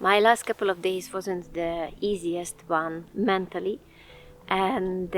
My last couple of days wasn't the easiest one mentally, and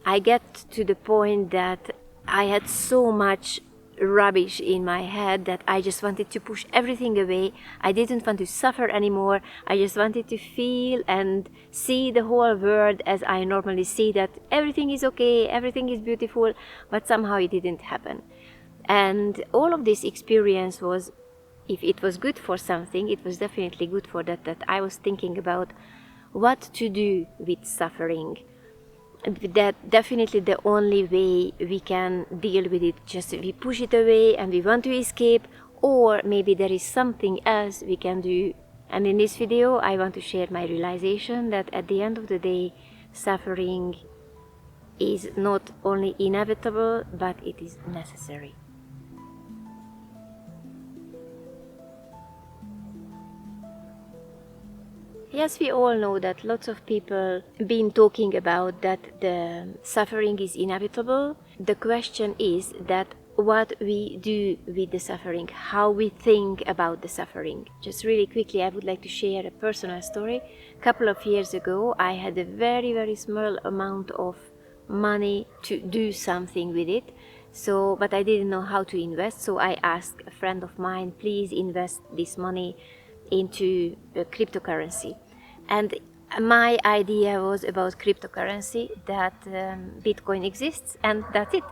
I get to the point that I had so much rubbish in my head that I just wanted to push everything away. I didn't want to suffer anymore. I just wanted to feel and see the whole world as I normally see, that everything is okay, everything is beautiful, but somehow it didn't happen. And all of this experience was, if it was good for something, it was definitely good for that I was thinking about what to do with suffering. That definitely the only way we can deal with it, just we push it away and we want to escape, or maybe there is something else we can do. And in this video I want to share my realization that at the end of the day, suffering is not only inevitable, but it is necessary. Yes, we all know that lots of people been talking about that the suffering is inevitable. The question is that what we do with the suffering, how we think about the suffering. Just really quickly, I would like to share a personal story. A couple of years ago, I had a very, very small amount of money to do something with it. But I didn't know how to invest, so I asked a friend of mine, please invest this money into cryptocurrency. And my idea was about cryptocurrency, that Bitcoin exists, and that's it.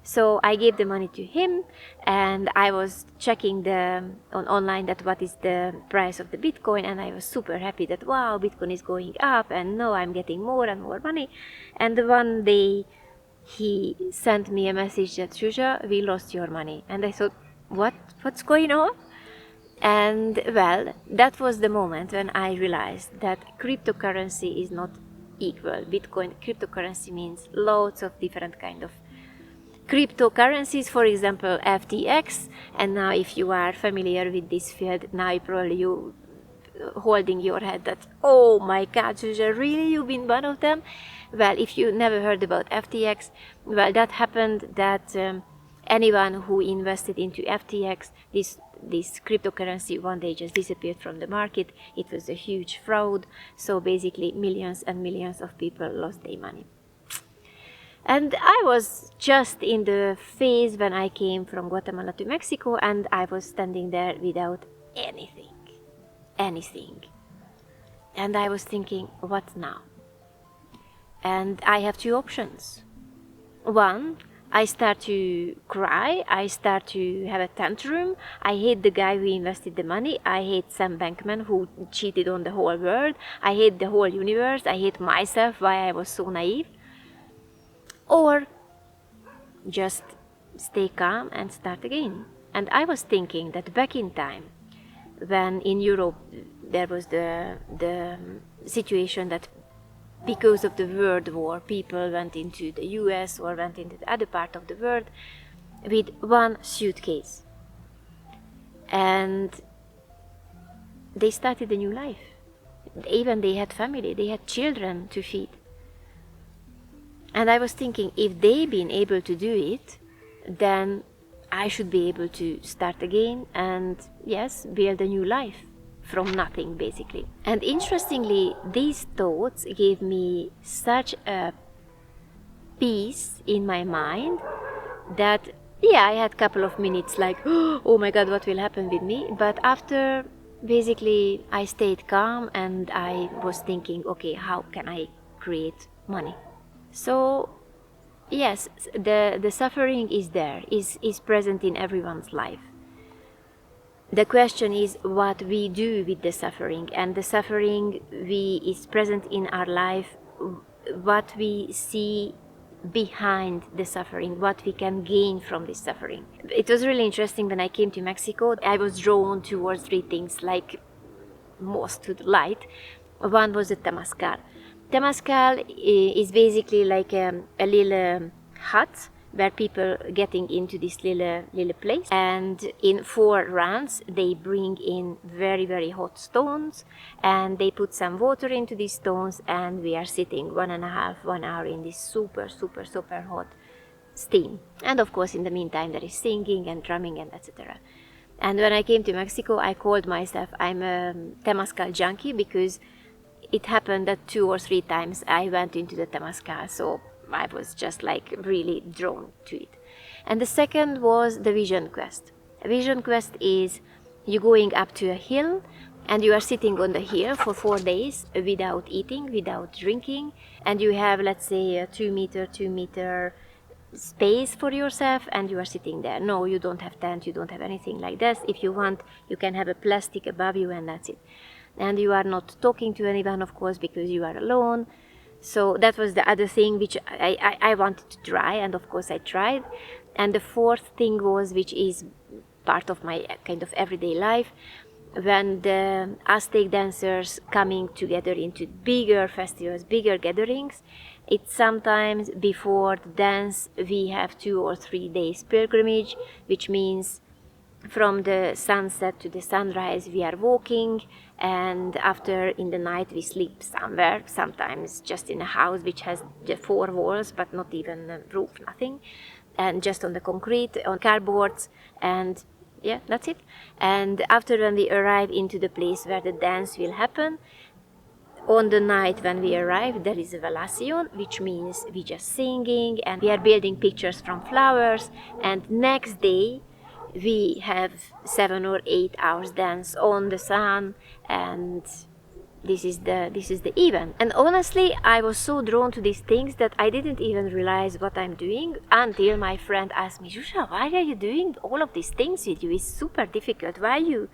So I gave the money to him, and I was checking online that what is the price of the Bitcoin, and I was super happy that wow, Bitcoin is going up, and now I'm getting more and more money. And one day he sent me a message that Zsuzsa, we lost your money. And I thought, what's going on? And well, that was the moment when I realized that cryptocurrency is not equal. Bitcoin cryptocurrency means lots of different kind of cryptocurrencies, for example FTX. And now if you are familiar with this field, now probably you holding your head that, oh my god, Zsuzsa, really, you've been one of them? Well, if you never heard about FTX, well, that happened that anyone who invested into FTX, this cryptocurrency, one day just disappeared from the market. It was a huge fraud. So basically millions and millions of people lost their money. And I was just in the phase when I came from Guatemala to Mexico, and I was standing there without anything. And I was thinking, what now? And I have two options. One, I start to cry, I start to have a tantrum. I hate the guy who invested the money. I hate Sam Bankman who cheated on the whole world. I hate the whole universe. I hate myself, why I was so naive. Or just stay calm and start again. And I was thinking that back in time, when in Europe there was the situation that because of the World War, people went into the US or went into the other part of the world with one suitcase. And they started a new life. Even they had family, they had children to feed. And I was thinking, if they've been able to do it, then I should be able to start again and, yes, build a new life from nothing, basically. And interestingly, these thoughts gave me such a peace in my mind that, yeah, I had a couple of minutes like, oh my god, what will happen with me? But after, basically, I stayed calm and I was thinking, okay, how can I create money? So, yes, the suffering is there, is present in everyone's life. The question is what we do with the suffering, and the suffering is present in our life, what we see behind the suffering, what we can gain from this suffering. It was really interesting when I came to Mexico. I was drawn towards three things, like most to the light. One was the Temazcal. Temazcal is basically like a little hut where people getting into this little place, and in 4 rounds they bring in very, very hot stones, and they put some water into these stones, and we are sitting 1 hour in this super hot steam. And of course in the meantime there is singing and drumming and etc. And when I came to Mexico, I called myself I'm a Temazcal junkie, because it happened that 2 or 3 times I went into the Temazcal, so I was just like really drawn to it. And the second was the Vision Quest. A Vision Quest is you going up to a hill and you are sitting on the hill for 4 days without eating, without drinking, and you have, let's say, a 2 meter space for yourself, and you are sitting there. No, you don't have tent, you don't have anything like that. If you want, you can have a plastic above you, and that's it. And you are not talking to anyone, of course, because you are alone. So that was the other thing which I wanted to try, and of course I tried. And the fourth thing was, which is part of my kind of everyday life, when the Aztec dancers coming together into bigger festivals, bigger gatherings, it's sometimes before the dance we have 2 or 3 days pilgrimage, which means from the sunset to the sunrise we are walking, and after in the night we sleep somewhere, sometimes just in a house which has 4 walls but not even a roof, nothing, and just on the concrete, on cardboards, and yeah, that's it. And after, when we arrive into the place where the dance will happen, on the night when we arrive, there is a velacion, which means we just singing and we are building pictures from flowers. And next day we have 7 or 8 hours dance on the sun, and this is the event. And honestly, I was so drawn to these things that I didn't even realize what I'm doing until my friend asked me, Zsuzsa, why are you doing all of these things with you? It's super difficult. Why you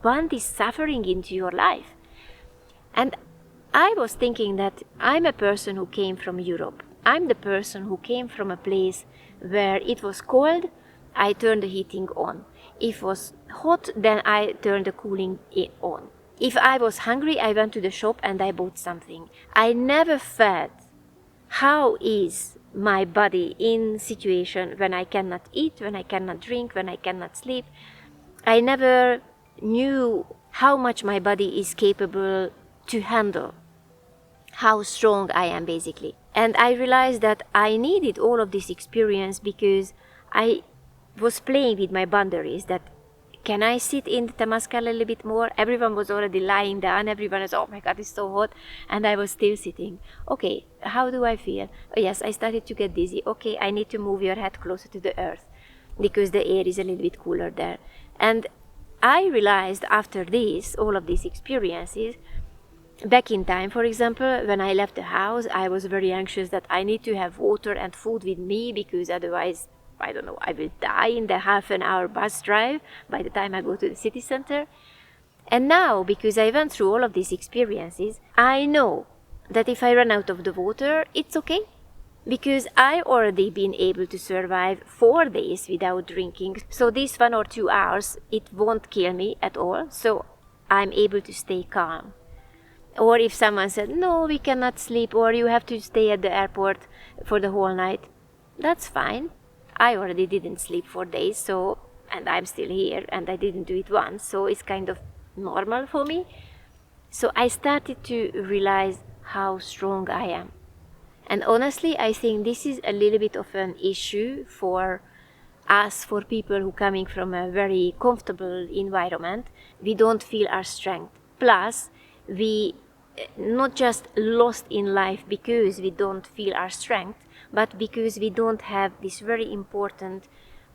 want this suffering into your life? And I was thinking that I'm a person who came from Europe. I'm the person who came from a place where it was cold, I turned the heating on. If it was hot, then I turned the cooling on. If I was hungry, I went to the shop and I bought something. I never felt how is my body in situation when I cannot eat, when I cannot drink, when I cannot sleep. I never knew how much my body is capable to handle, how strong I am basically. And I realized that I needed all of this experience because I was playing with my boundaries, that can I sit in the Temazcal a little bit more? Everyone was already lying down. Everyone was, oh my God, it's so hot. And I was still sitting. Okay, how do I feel? Oh yes, I started to get dizzy. Okay, I need to move your head closer to the earth because the air is a little bit cooler there. And I realized after this, all of these experiences, back in time, for example, when I left the house, I was very anxious that I need to have water and food with me because otherwise, I don't know, I will die in the half an hour bus drive by the time I go to the city center. And now, because I went through all of these experiences, I know that if I run out of the water, it's okay. Because I already been able to survive 4 days without drinking. So these 1 or 2 hours, it won't kill me at all. So I'm able to stay calm. Or if someone said, no, we cannot sleep, or you have to stay at the airport for the whole night, that's fine. I already didn't sleep 4 days, so, and I'm still here, and I didn't do it once, so it's kind of normal for me. So I started to realize how strong I am. And honestly, I think this is a little bit of an issue for us, for people who coming from a very comfortable environment. We don't feel our strength. Plus, we not just lost in life because we don't feel our strength, but because we don't have these very important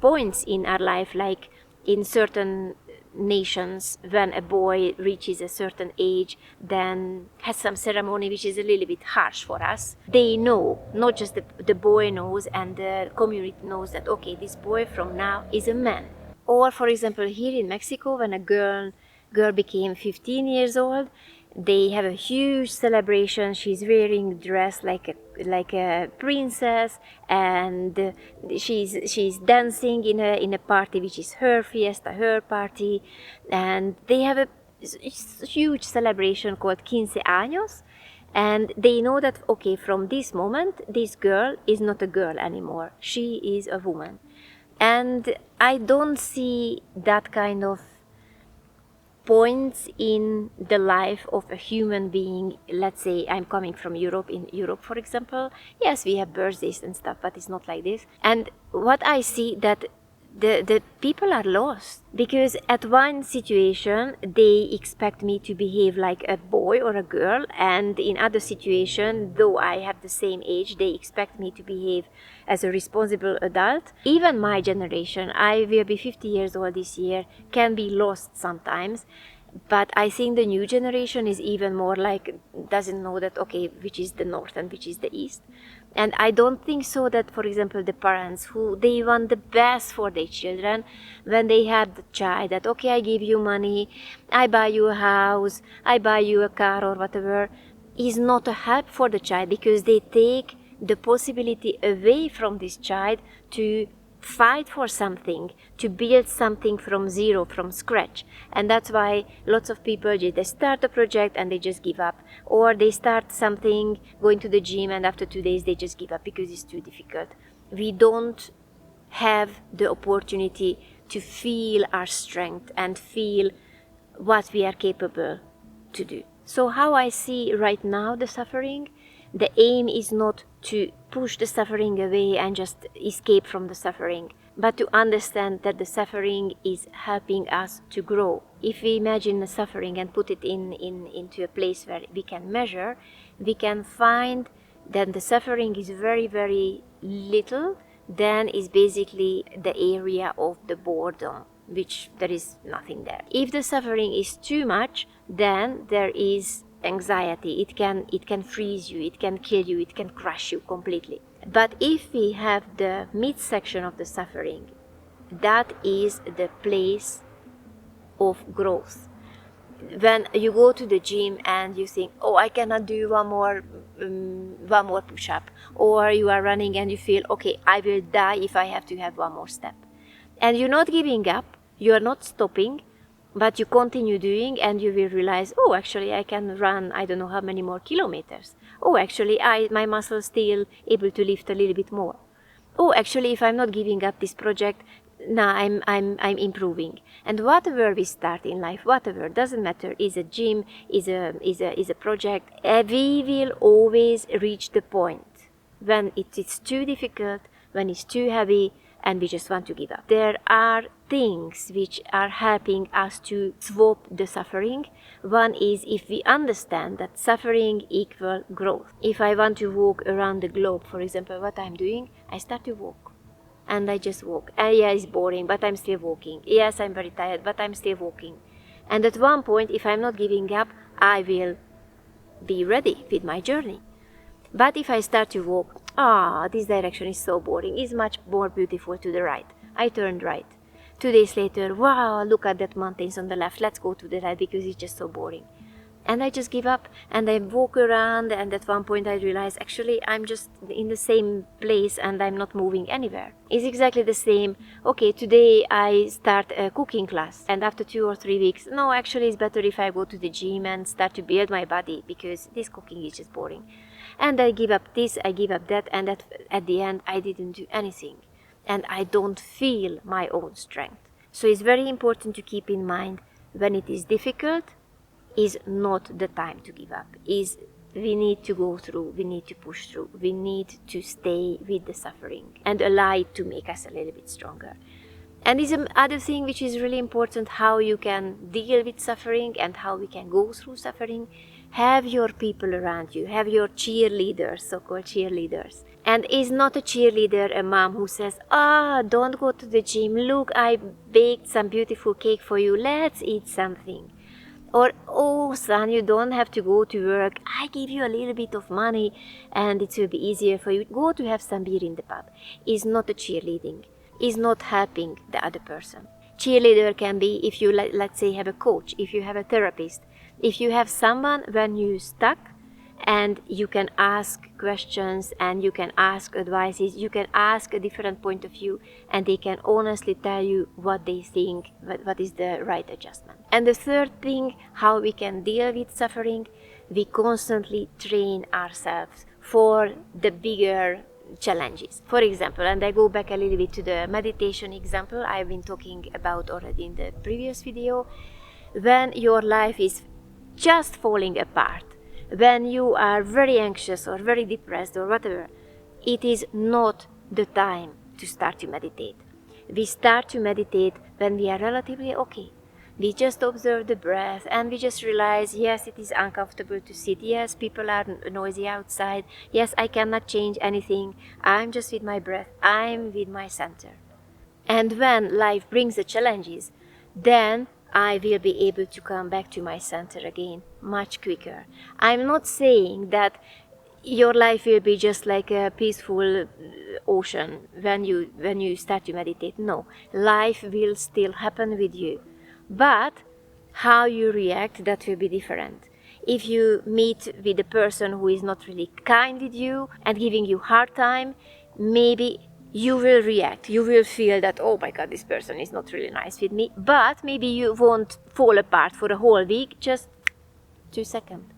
points in our life, like in certain nations, when a boy reaches a certain age, then has some ceremony which is a little bit harsh for us. They know, not just the boy knows, and the community knows that, okay, this boy from now is a man. Or, for example, here in Mexico, when a girl became 15 years old, they have a huge celebration. She's wearing a dress like a princess, and she's dancing in a party which is her fiesta, her party, and they have a huge celebration called 15 años, and they know that, okay, from this moment this girl is not a girl anymore, she is a woman. And I don't see that kind of points in the life of a human being. Let's say I'm coming from Europe. In Europe, for example, yes, we have birthdays and stuff, but it's not like this. And what I see, that the people are lost, because at one situation they expect me to behave like a boy or a girl, and in other situation, though I have the same age, they expect me to behave as a responsible adult. Even my generation, I will be 50 years old this year, can be lost sometimes. But I think the new generation is even more like, doesn't know that, okay, which is the north and which is the east. And I don't think so that, for example, the parents who they want the best for their children, when they have the child, that, okay, I give you money, I buy you a house, I buy you a car or whatever, is not a help for the child, because they take the possibility away from this child to fight for something, to build something from zero, from scratch. And that's why lots of people, they start a project and they just give up, or they start something, going to the gym, and after 2 days they just give up because it's too difficult. We don't have the opportunity to feel our strength and feel what we are capable to do. So how I see right now the suffering, the aim is not to push the suffering away and just escape from the suffering, but to understand that the suffering is helping us to grow. If we imagine the suffering and put it into a place where we can measure, we can find that the suffering is very, very little, then is basically the area of the boredom, which there is nothing there. If the suffering is too much, then there is anxiety. It can freeze you, it can kill you, it can crush you completely. But if we have the midsection of the suffering, that is the place of growth. When you go to the gym and you think, oh, I cannot do one more push-up, or you are running and you feel, okay, I will die if I have to have one more step, and you're not giving up, you are not stopping, but you continue doing, and you will realize, oh, actually I can run I don't know how many more kilometers. Oh, actually my muscles still able to lift a little bit more. Oh, actually, if I'm not giving up this project, now I'm improving. And whatever we start in life, whatever, doesn't matter, is a gym, is a project, we will always reach the point when it is too difficult, when it's too heavy, and we just want to give up. There are things which are helping us to swap the suffering. One is if we understand that suffering equals growth. If I want to walk around the globe, for example, what I'm doing, I start to walk. And I just walk. Yeah, it's boring, but I'm still walking. Yes, I'm very tired, but I'm still walking. And at one point, if I'm not giving up, I will be ready with my journey. But if I start to walk, this direction is so boring, it's much more beautiful to the right. I turned right. 2 days later, wow, look at that mountains on the left, let's go to the right because it's just so boring. And I just give up and I walk around, and at one point I realize, actually I'm just in the same place and I'm not moving anywhere. It's exactly the same. Okay, today I start a cooking class, and after 2 or 3 weeks, no, actually it's better if I go to the gym and start to build my body because this cooking is just boring. And I give up this, I give up that, and at the end I didn't do anything. And I don't feel my own strength. So it's very important to keep in mind, when it is difficult, is not the time to give up. We need to go through, we need to push through, we need to stay with the suffering and allow it to make us a little bit stronger. And is another thing which is really important, how you can deal with suffering and how we can go through suffering. Have your people around you, have your cheerleaders, so-called cheerleaders. And is not a cheerleader a mom who says, don't go to the gym, look, I baked some beautiful cake for you, let's eat something. Or, oh son, you don't have to go to work, I give you a little bit of money and it will be easier for you, go to have some beer in the pub. Is not a cheerleading, is not helping the other person. Cheerleader can be if you, let's say, have a coach, if you have a therapist, if you have someone when you're stuck and you can ask questions and you can ask advices, you can ask a different point of view, and they can honestly tell you what they think, what is the right adjustment. And the third thing, how we can deal with suffering, we constantly train ourselves for the bigger challenges. For example, and I go back a little bit to the meditation example I've been talking about already in the previous video. When your life is just falling apart, when you are very anxious or very depressed or whatever, it is not the time to start to meditate. We start to meditate when we are relatively okay. We just observe the breath and we just realize, yes, it is uncomfortable to sit. Yes, people are noisy outside. Yes, I cannot change anything. I'm just with my breath. I'm with my center. And when life brings the challenges, then I will be able to come back to my center again much quicker. I'm not saying that your life will be just like a peaceful ocean when you start to meditate. No, life will still happen with you, but how you react, that will be different. If you meet with a person who is not really kind with you and giving you hard time, maybe you will react. You will feel that, oh my God, this person is not really nice with me. But maybe you won't fall apart for a whole week, just 2 seconds.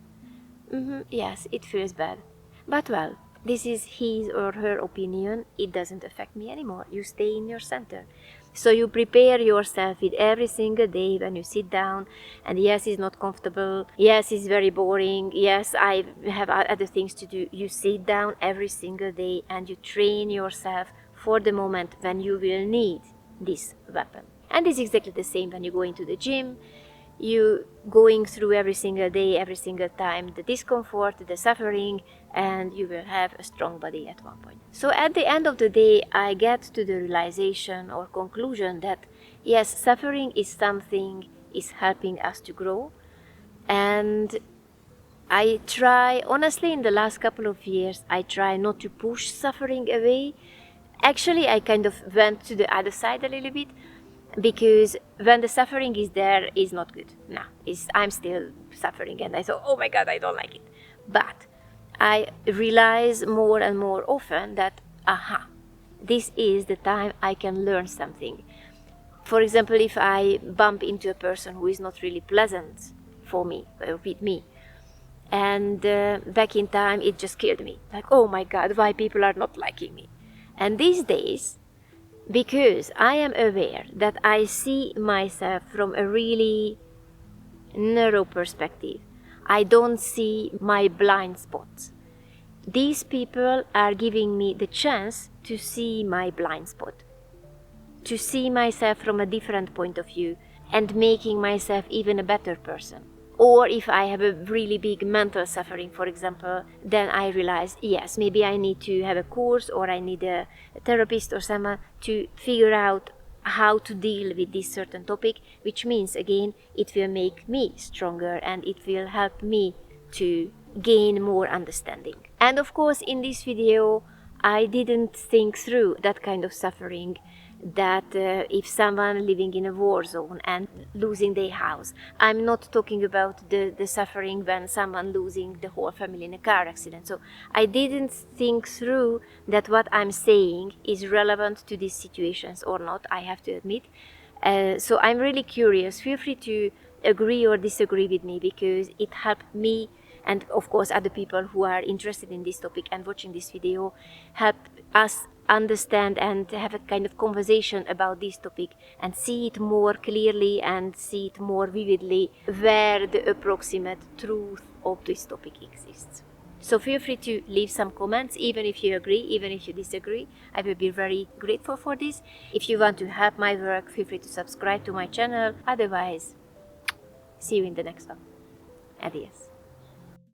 Yes, it feels bad. But well, this is his or her opinion. It doesn't affect me anymore. You stay in your center. So you prepare yourself with every single day when you sit down, and yes, it's not comfortable. Yes, it's very boring. Yes, I have other things to do. You sit down every single day and you train yourself for the moment when you will need this weapon. And it's exactly the same when you go into the gym. You going through every single day, every single time, the discomfort, the suffering, and you will have a strong body at one point. So at the end of the day, I get to the realization or conclusion that yes, suffering is something is helping us to grow. And I try, honestly, in the last couple of years, I try not to push suffering away. Actually, I kind of went to the other side a little bit, because when the suffering is there, it's not good. No, I'm still suffering, and I thought, oh my God, I don't like it. But I realize more and more often that, this is the time I can learn something. For example, if I bump into a person who is not really pleasant for me, with me, and back in time, it just killed me. Like, oh my God, why people are not liking me? And these days, because I am aware that I see myself from a really narrow perspective, I don't see my blind spots. These people are giving me the chance to see my blind spot, to see myself from a different point of view, and making myself even a better person. Or if I have a really big mental suffering, for example, then I realize, yes, maybe I need to have a course, or I need a therapist or someone to figure out how to deal with this certain topic, which means, again, it will make me stronger and it will help me to gain more understanding. And of course, in this video, I didn't think through that kind of suffering, that if someone living in a war zone and losing their house, I'm not talking about the suffering when someone losing the whole family in a car accident. So I didn't think through that what I'm saying is relevant to these situations or not, I have to admit. So I'm really curious. Feel free to agree or disagree with me, because it helped me, and of course other people who are interested in this topic and watching this video, help us understand and have a kind of conversation about this topic and see it more clearly and see it more vividly, where the approximate truth of this topic exists. So feel free to leave some comments, even if you agree, even if you disagree. I will be very grateful for this. If you want to help my work, feel free to subscribe to my channel. Otherwise, see you in the next one. Adios.